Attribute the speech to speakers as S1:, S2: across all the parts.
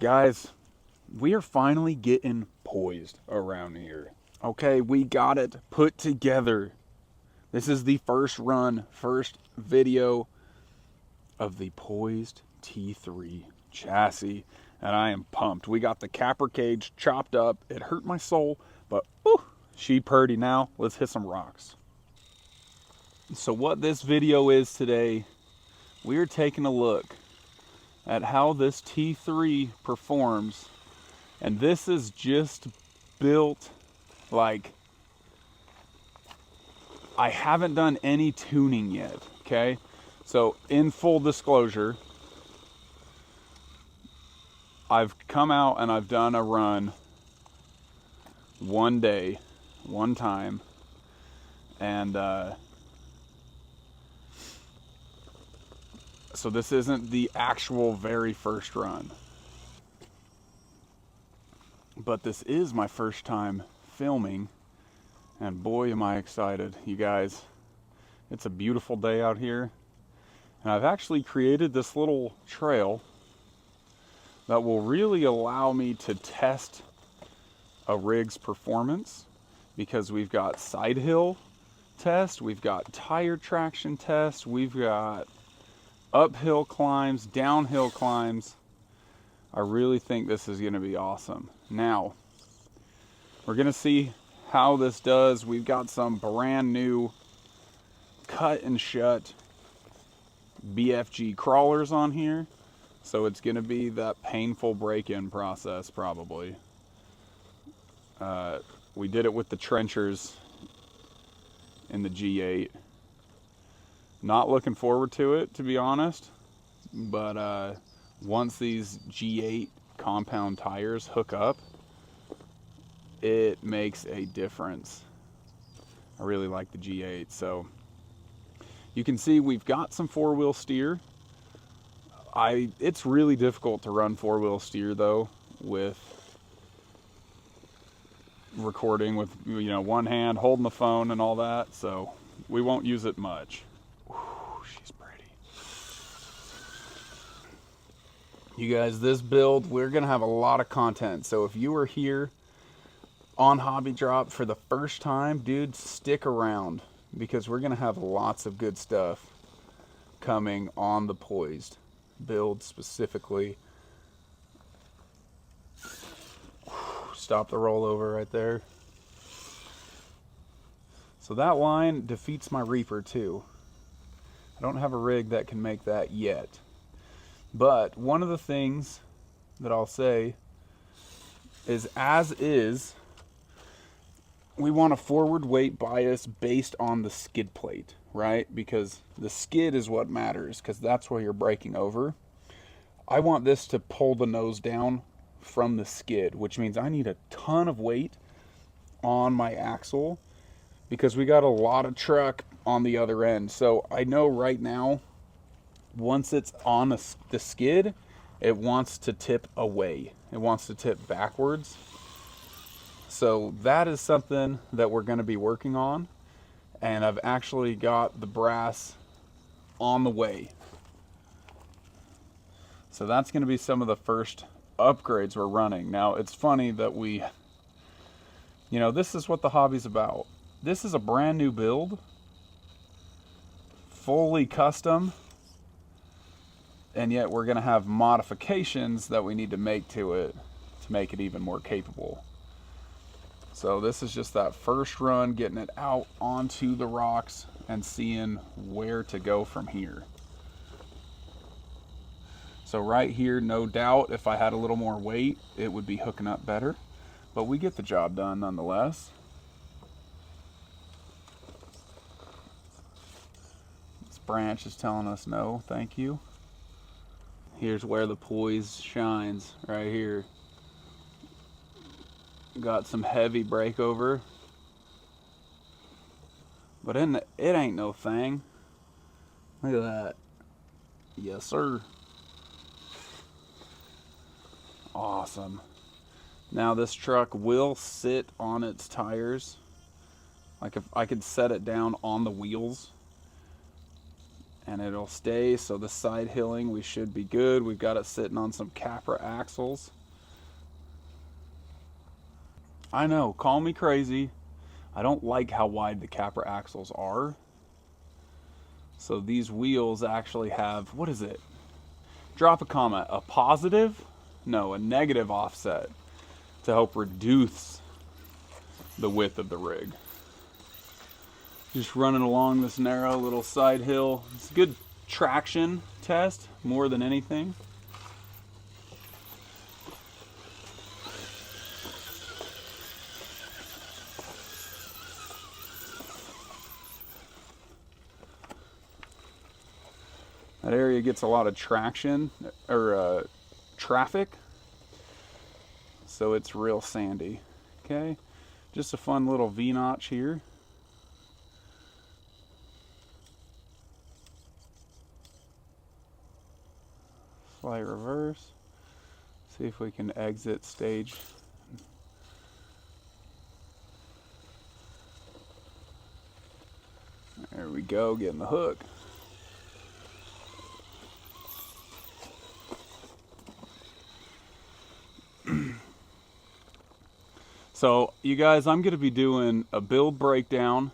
S1: Guys, we are finally getting poised around here. Okay, we got it put together. This is the first run, first video of the Poizd T3 chassis, and I am pumped. We got the Capra cage chopped up. It hurt my soul, but whew, she purty now. Let's hit some rocks. So what this video is today, we're taking a look at how this T3 performs, and this is just built like, I haven't done any tuning yet, okay? So in full disclosure, I've come out and I've done a run one day, one time, and so this isn't the actual very first run, but this is my first time filming, and boy am I excited, you guys. It's a beautiful day out here, and I've actually created this little trail that will really allow me to test a rig's performance, because we've got side hill test, we've got tire traction test, we've got uphill climbs, downhill climbs. I really think this is going to be awesome. Now, we're going to see how this does. We've got some brand new cut and shut BFG crawlers on here, so it's going to be that painful break-in process probably. We did it with the trenchers in the G8. Not looking forward to it, to be honest, but once these G8 compound tires hook up, it makes a difference. I really like the G8. So you can see we've got some four-wheel steer. It's really difficult to run four-wheel steer though with recording with, you know, one hand holding the phone and all that, so we won't use it much. She's pretty. You guys, this build, we're gonna have a lot of content, so if you are here on Hobby Drop for the first time, dude, stick around, because we're gonna have lots of good stuff coming on the Poizd build specifically. Stop the rollover right there. So that line defeats my Reaper too. I don't have a rig that can make that yet. But one of the things that I'll say is, as is, we want a forward weight bias based on the skid plate, right? Because the skid is what matters, because that's where you're breaking over. I want this to pull the nose down from the skid, which means I need a ton of weight on my axle, because we got a lot of truck on the other end. So I know right now, once it's on the skid, it wants to tip away. It wants to tip backwards. So that is something that we're going to be working on, and I've actually got the brass on the way. So that's going to be some of the first upgrades we're running. Now, it's funny that you know, this is what the hobby's about. This is a brand new build, fully custom, and yet we're going to have modifications that we need to make to it to make it even more capable. So this is just that first run, getting it out onto the rocks and seeing where to go from here. So right here, no doubt, if I had a little more weight, it would be hooking up better, but we get the job done nonetheless. This branch is telling us no, thank you. Here's where the Poizd shines, right here. Got some heavy breakover, but it ain't no thing. Look at that. Yes, sir. Awesome. Now this truck will sit on its tires. Like, if I could set it down on the wheels and it'll stay. So the side hilling, we should be good. We've got it sitting on some Capra axles. I know, call me crazy. I don't like how wide the Capra axles are. So these wheels actually have, what is it? Drop a comment, a positive? No, a negative offset to help reduce the width of the rig. Just running along this narrow little side hill. It's a good traction test more than anything. That area gets a lot of traction or traffic, so it's real sandy. Okay, just a fun little V-notch here. Slight reverse. See if we can exit stage. There we go, getting the hook. So, you guys, I'm going to be doing a build breakdown.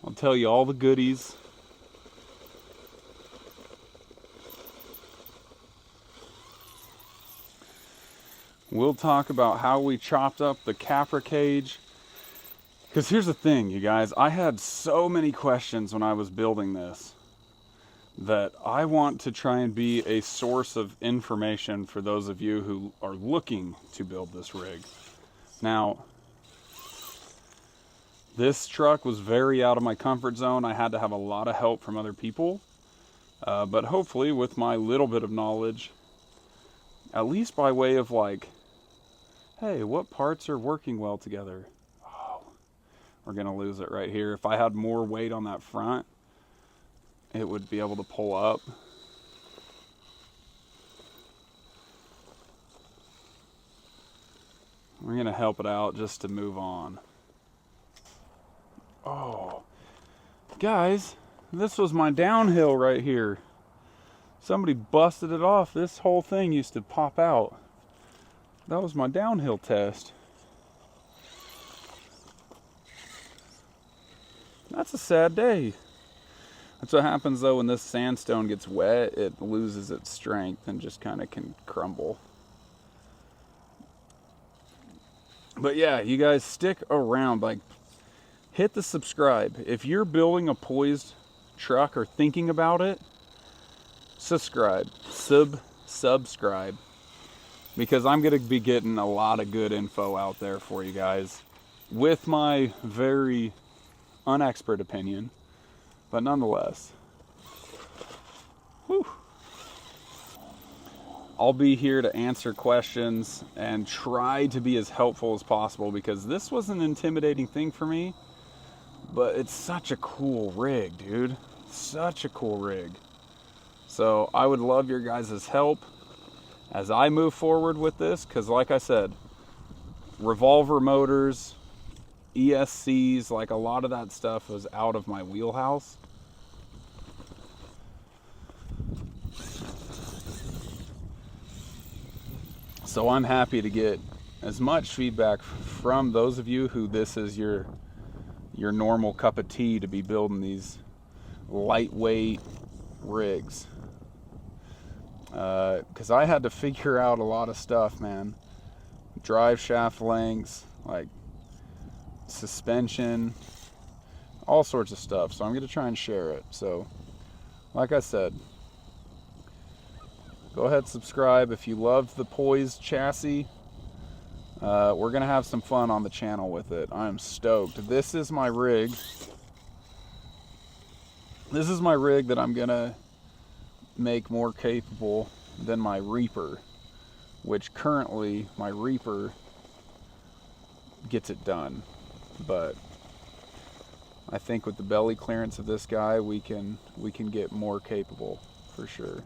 S1: I'll tell you all the goodies. We'll talk about how we chopped up the Capra cage. Because here's the thing, you guys. I had so many questions when I was building this that I want to try and be a source of information for those of you who are looking to build this rig. Now, this truck was very out of my comfort zone. I had to have a lot of help from other people. But hopefully with my little bit of knowledge, at least by way of like, hey, what parts are working well together? Oh, we're gonna lose it right here. If I had more weight on that front, it would be able to pull up. We're gonna help it out just to move on. Oh, guys, this was my downhill right here. Somebody busted it off. This whole thing used to pop out. That was my downhill test. That's a sad day. That's what happens though when this sandstone gets wet. It loses its strength and just kind of can crumble. But yeah, you guys stick around. Like, hit the subscribe. If you're building a Poizd truck or thinking about it, subscribe. Subscribe. Because I'm going to be getting a lot of good info out there for you guys. With my very unexpert opinion. But nonetheless. Whew. I'll be here to answer questions and try to be as helpful as possible, because this was an intimidating thing for me, but it's such a cool rig, dude. Such a cool rig. So I would love your guys' help as I move forward with this, because like I said, revolver motors, ESCs, like a lot of that stuff was out of my wheelhouse. So I'm happy to get as much feedback from those of you who this is your normal cup of tea to be building these lightweight rigs. Because I had to figure out a lot of stuff, man. Drive shaft lengths, like suspension, all sorts of stuff. So I'm going to try and share it. So, like I said, go ahead, subscribe. If you love the Poizd chassis, we're going to have some fun on the channel with it. I'm stoked. This is my rig. This is my rig that I'm going to make more capable than my Reaper, which currently my Reaper gets it done. But I think with the belly clearance of this guy, we can get more capable for sure.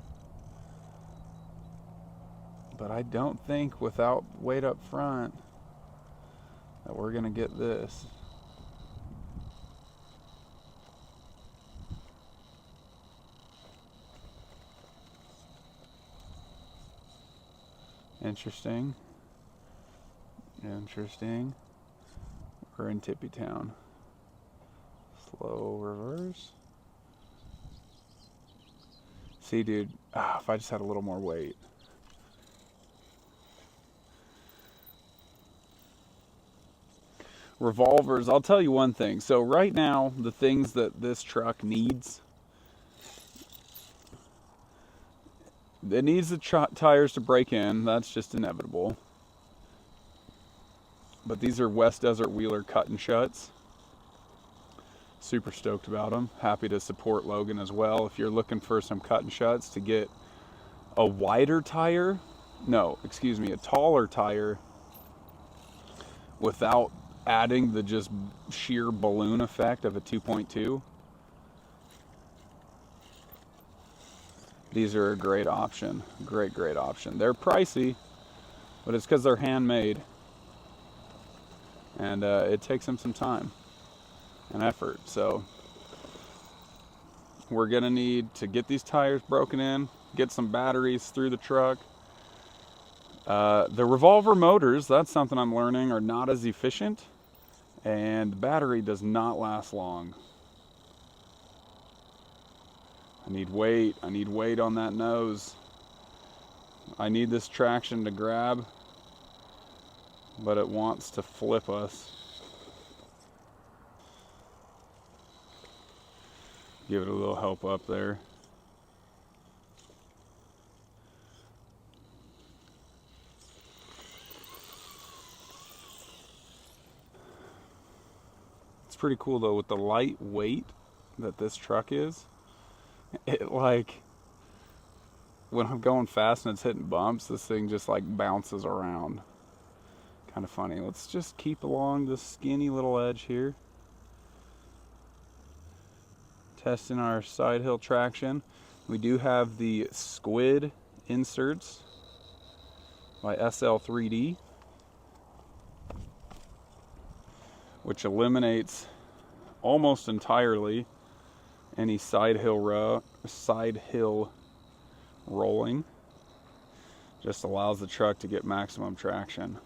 S1: But I don't think without weight up front that we're gonna get this. Interesting. Interesting. We're in Tippy Town. Slow reverse. See, dude, if I just had a little more weight. Revolvers, I'll tell you one thing. So right now, the things that this truck needs, it needs the tires to break in. That's just inevitable. But these are West Desert Wheeler cut and shuts. Super stoked about them. Happy to support Logan as well. If you're looking for some cut and shuts to get a wider tire, no, excuse me, a taller tire without adding the just sheer balloon effect of a 2.2, these are a great option. Great option. They're pricey, but it's because they're handmade, and it takes them some time and effort. So we're gonna need to get these tires broken in, get some batteries through the truck. The revolver motors, that's something I'm learning, are not as efficient, and the battery does not last long. I need weight on that nose. I need this traction to grab, but it wants to flip us. Give it a little help up there. It's pretty cool though, with the light weight that this truck is. It, like, when I'm going fast and it's hitting bumps, this thing just like bounces around. Kind of funny. Let's just keep along this skinny little edge here. Testing our side hill traction. We do have the squid inserts by SL3D, which eliminates almost entirely any side hill rolling. Just allows the truck to get maximum traction.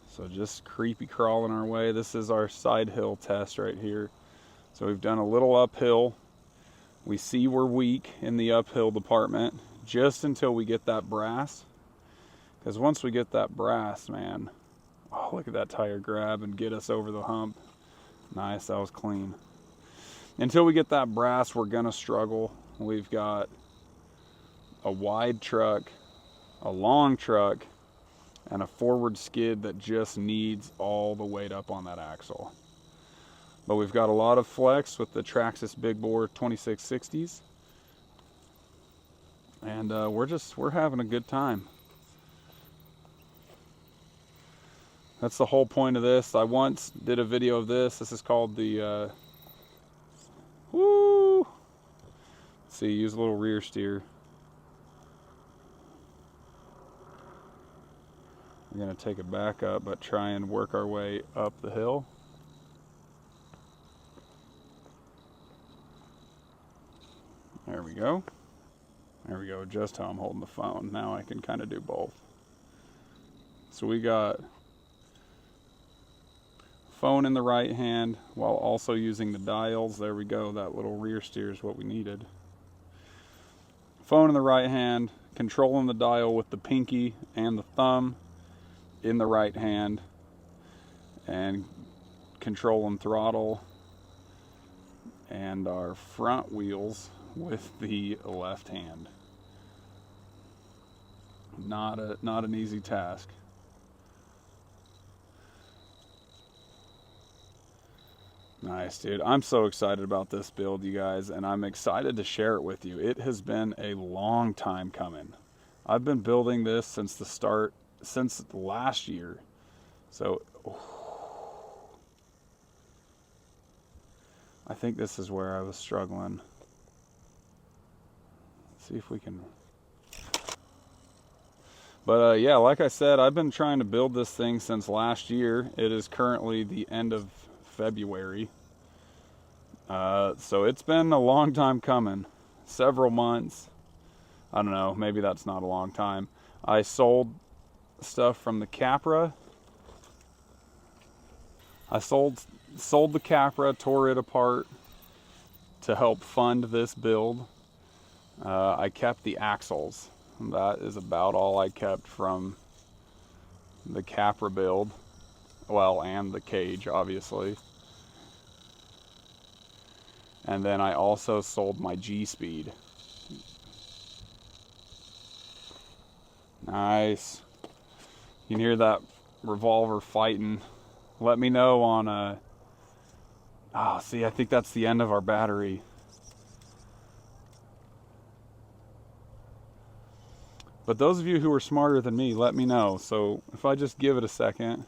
S1: So just creepy crawling our way. This is our side hill test right here. So we've done a little uphill. We see we're weak in the uphill department just until we get that brass. Because once we get that brass, man, oh, look at that tire grab and get us over the hump. Nice, that was clean. Until we get that brass, we're gonna struggle. We've got a wide truck, a long truck, and a forward skid that just needs all the weight up on that axle. But we've got a lot of flex with the Traxxas big bore 2660s, and we're having a good time. That's the whole point of this. I once did a video of this. This is called the let's see, use a little rear steer. We're gonna take it back up, but try and work our way up the hill. There we go. There we go, just how I'm holding the phone. Now I can kind of do both. So we got phone in the right hand while also using the dials. There we go, that little rear steer is what we needed. Phone in the right hand, controlling the dial with the pinky and the thumb in the right hand, and controlling throttle and our front wheels with the left hand. Not an easy task. Nice, dude. I'm so excited about this build, you guys, and I'm excited to share it with you. It has been a long time coming. I've been building this since the start, since last year. So, I think this is where I was struggling. Let's see if we can... But yeah, like I said, I've been trying to build this thing since last year. It is currently the end of February. So it's been a long time coming, several months. I don't know, maybe that's not a long time. I sold stuff from the Capra. I sold the Capra, tore it apart to help fund this build. I kept the axles. That is about all I kept from the Capra build. Well, and the cage, obviously. And then I also sold my G-Speed. Nice. You can hear that revolver fighting. Let me know on see, I think that's the end of our battery. But those of you who are smarter than me, let me know. So if I just give it a second.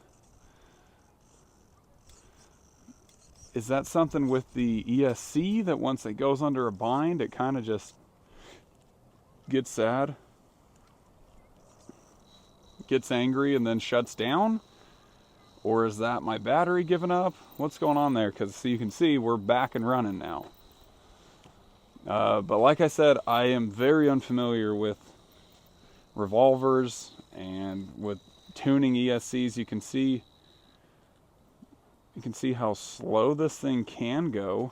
S1: Is that something with the ESC that once it goes under a bind, it kind of just gets sad? Gets angry and then shuts down? Or is that my battery giving up? What's going on there? Because so you can see we're back and running now. But like I said, I am very unfamiliar with revolvers and with tuning ESCs. You can see how slow this thing can go.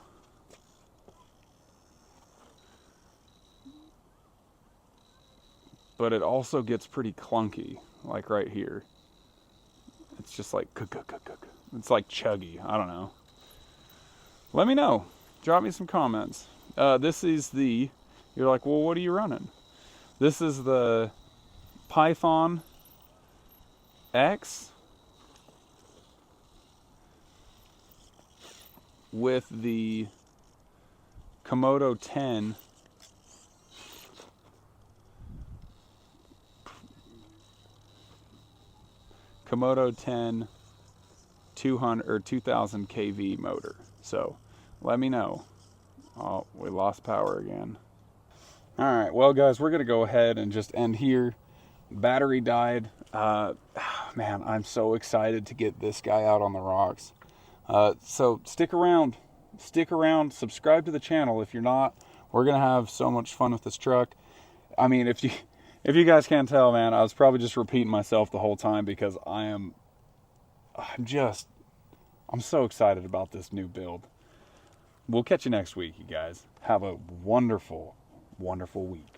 S1: But it also gets pretty clunky, like right here. It's just like, it's like chuggy. I don't know. Let me know. Drop me some comments. This is the, you're like, well, what are you running? This is the Python X with the Komodo 10 200 or 2000 kV motor. So let me know. Oh, we lost power again. All right, well guys, we're gonna go ahead and just end here. Battery died. Man, I'm so excited to get this guy out on the rocks. So stick around, subscribe to the channel if you're not. We're gonna have so much fun with this truck. I mean, if you guys can't tell, man, I was probably just repeating myself the whole time because I'm so excited about this new build. We'll catch you next week, you guys. Have a wonderful, wonderful week.